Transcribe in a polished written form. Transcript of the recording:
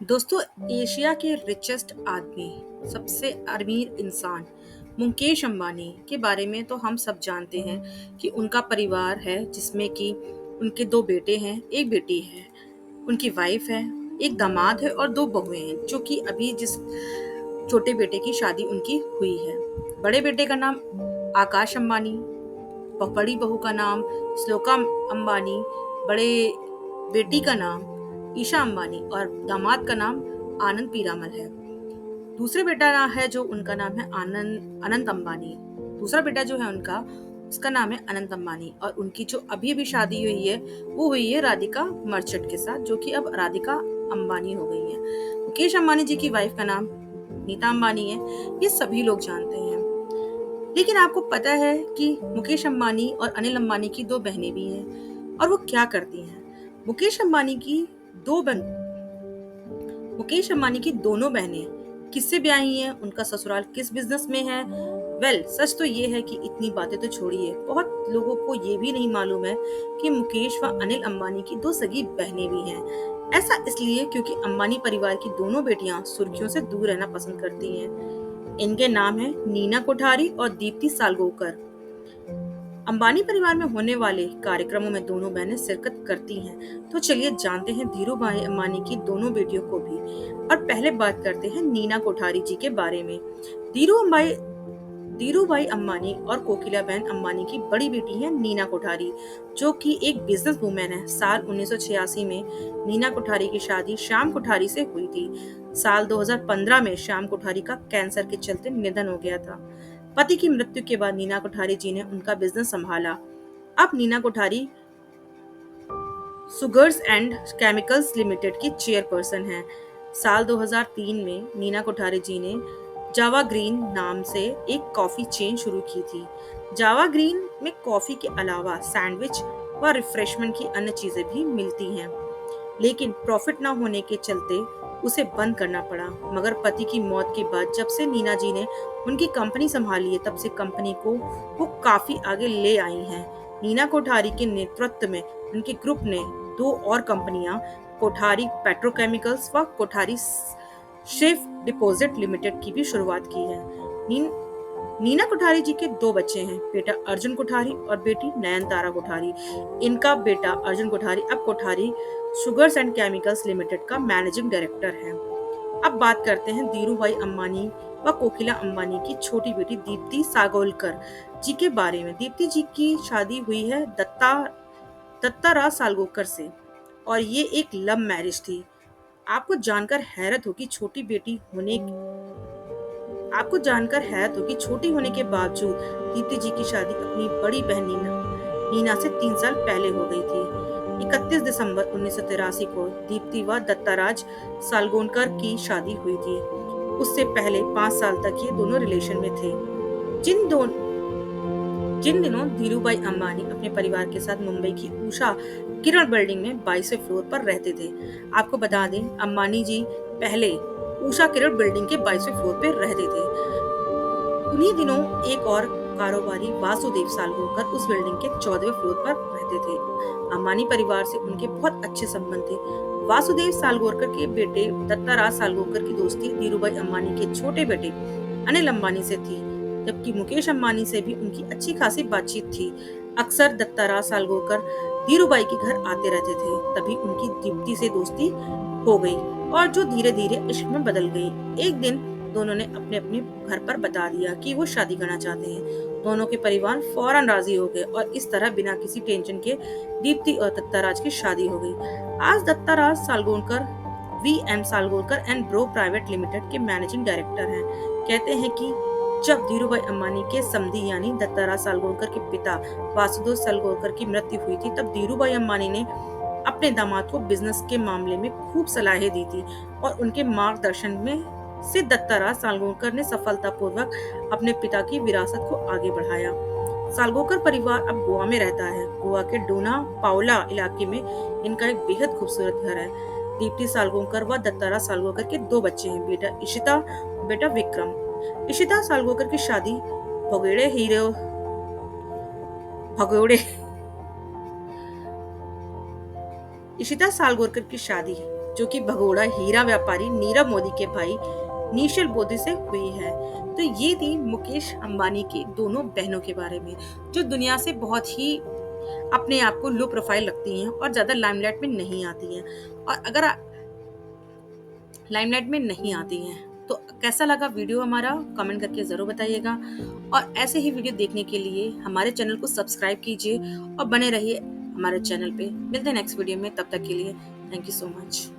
दोस्तों, एशिया के रिचेस्ट आदमी, सबसे अमीर इंसान मुकेश अंबानी के बारे में तो हम सब जानते हैं कि उनका परिवार है जिसमें कि उनके दो बेटे हैं, एक बेटी है, उनकी वाइफ है, एक दामाद है और दो बहुएं हैं जो कि अभी जिस छोटे बेटे की शादी उनकी हुई है। बड़े बेटे का नाम आकाश अंबानी, बड़ी बहू का नाम श्लोका अंबानी, बड़े बेटी का नाम ईशा अंबानी और दामाद का नाम आनंद पीरामल है। दूसरे बेटा है जो उनका नाम है अनंत अंबानी। दूसरा बेटा जो है उनका, उसका नाम है अनंत अंबानी और उनकी जो अभी अभी शादी हुई है वो हुई है राधिका मर्चेंट के साथ, जो कि अब राधिका अंबानी हो गई है। मुकेश अंबानी जी की वाइफ का नाम नीता अंबानी है। ये सभी लोग जानते हैं। लेकिन आपको पता है कि मुकेश अंबानी और अनिल अंबानी की दो बहनें भी हैं और वो क्या करती हैं। दो बहन मुकेश अंबानी की दोनों बहनें किससे ब्याही हैं, उनका ससुराल किस बिजनेस में है। सच तो ये है कि इतनी बातें तो छोड़िए, बहुत लोगों को ये भी नहीं मालूम है कि मुकेश व अनिल अंबानी की दो सगी बहनें भी हैं। ऐसा इसलिए क्योंकि अंबानी परिवार की दोनों बेटियां सुर्खियों से दूर रहना पसंद करती हैं। इनके नाम है नीना कोठारी और दीप्ति सालगोकर। अंबानी परिवार में होने वाले कार्यक्रमों में दोनों बहनें शिरकत करती हैं। तो चलिए जानते हैं धीरू भाई अंबानी की दोनों बेटियों को भी। और पहले बात करते हैं नीना कोठारी जी के बारे में। धीरू अंबाई धीरू भाई अंबानी और कोकिला बहन अंबानी की बड़ी बेटी है नीना कोठारी, जो कि एक बिजनेस वूमेन है। साल 1986 में नीना कोठारी की शादी श्याम कोठारी से हुई थी। साल 2015 में श्याम कोठारी का कैंसर के चलते निधन हो गया था। पति की मृत्यु के बाद नीना कोठारी जी ने उनका बिजनेस संभाला। अब Neena Kothari Sugars and Chemicals Limited की चेयरपर्सन है। साल 2003 में नीना कोठारी जी ने जावा ग्रीन नाम से एक कॉफी चेन शुरू की थी। जावा ग्रीन में कॉफी के अलावा सैंडविच व रिफ्रेशमेंट की अन्य चीजें भी मिलती हैं, लेकिन प्रॉफिट न होने के चलते उसे बंद करना पड़ा। मगर पति की मौत के बाद जब से नीना जी ने उनकी कंपनी संभाली है, तब से कंपनी को वो काफी आगे ले आई हैं। नीना कोठारी के नेतृत्व में उनके ग्रुप ने दो और कंपनियां, कोठारी पेट्रोकेमिकल्स व कोठारी शेफ डिपॉजिट लिमिटेड की भी शुरुआत की है। नीना कोठारी जी के दो बच्चे हैं, बेटा अर्जुन कोठारी और बेटी नयनतारा कोठारी। इनका बेटा अर्जुन कोठारी अब Kothari sugars and Chemicals limited का मैनेजिंग डायरेक्टर है। अब बात करते हैं धीरू भाई अंबानी व कोकिला अंबानी की छोटी बेटी दीप्ति सागोलकर जी के बारे में। दीप्ति जी की शादी हुई है दत्ता राज सालगोकर से और ये एक लव मैरिज थी। आपको जानकर हैरत होगी छोटी होने के बावजूद दीप्ति जी की शादी अपनी बड़ी बहन नीना से 3 साल पहले हो गई थी। 31 दिसंबर 1983 को दीप्ति व दत्ताराज सालगोनकर की शादी हुई थी। उससे पहले 5 साल तक ये दोनों रिलेशन में थे। जिन दिनों धीरूभाई अंबानी अपने परिवार के साथ मुंबई की उषा किरण बिल्डिंग में 22वें फ्लोर पर रहते थे। आपको बता दें, अंबानी जी पहले उषा किरण बिल्डिंग के 22वें फ्लोर पर रहते थे। उन्हीं दिनों एक और कारोबारी वासुदेव सालगोकर उस बिल्डिंग के 14वें फ्लोर पर रहते थे। अंबानी परिवार से उनके बहुत अच्छे संबंध थे। वासुदेव सालगोकर के बेटे दत्ताराज सालगोकर की दोस्ती धीरूभाई अंबानी के छोटे बेटे अनिल अंबानी से थी, जबकि मुकेश अंबानी से भी उनकी अच्छी खासी बातचीत थी। अक्सर दत्ताराज सालगोकर धीरूभाई के घर आते रहते थे। तभी उनकी दीप्ति से दोस्ती हो गई और जो धीरे धीरे इश्क में बदल गई। एक दिन दोनों ने अपने अपने घर पर बता दिया कि वो शादी करना चाहते हैं। दोनों के परिवार फौरन राजी हो गए और इस तरह बिना किसी टेंशन के दीप्ति और दत्ताराज की शादी हो गई। आज Dattaraj Salgaocar VM Salgaocar and bro private limited के मैनेजिंग डायरेक्टर हैं। कहते हैं कि जब धीरूभाई अंबानी के समधी यानी दत्ताराज सालगोकर के पिता वासुदेव सालगोकर की मृत्यु हुई थी, तब धीरूभाई अंबानी ने अपने दामाद को बिजनेस के मामले में खूब सलाहें दी थी और उनके मार्गदर्शन में से दत्ताराज सालगोकर ने सफलतापूर्वक अपने पिता की विरासत को आगे बढ़ाया। सालगोकर परिवार अब गोवा में रहता है। गोवा के डोना पाउला इलाके में इनका एक बेहद खूबसूरत घर है। दीप्ति सालगोकर व दत्ताराज सालगोकर के दो बच्चे हैं, बेटा इशिता, बेटा विक्रम। इशिता सालगोकर की शादी इशिता सालगोकर की शादी जो कि भगोड़ा हीरा व्यापारी नीरव मोदी के भाई नीशल मोदी से हुई है। तो ये थी मुकेश अंबानी की दोनों बहनों के बारे में, जो दुनिया से बहुत ही अपने आप को लो प्रोफाइल रखती हैं और ज्यादा लाइमलाइट में नहीं आती हैं। और अगर लाइमलाइट में नहीं आती हैं तो कैसा लगा वीडियो हमारा, कमेंट करके जरूर बताइएगा। और ऐसे ही वीडियो देखने के लिए हमारे चैनल को सब्सक्राइब कीजिए और बने रहिए हमारे चैनल पे। मिलते हैं नेक्स्ट वीडियो में, तब तक के लिए थैंक यू सो मच।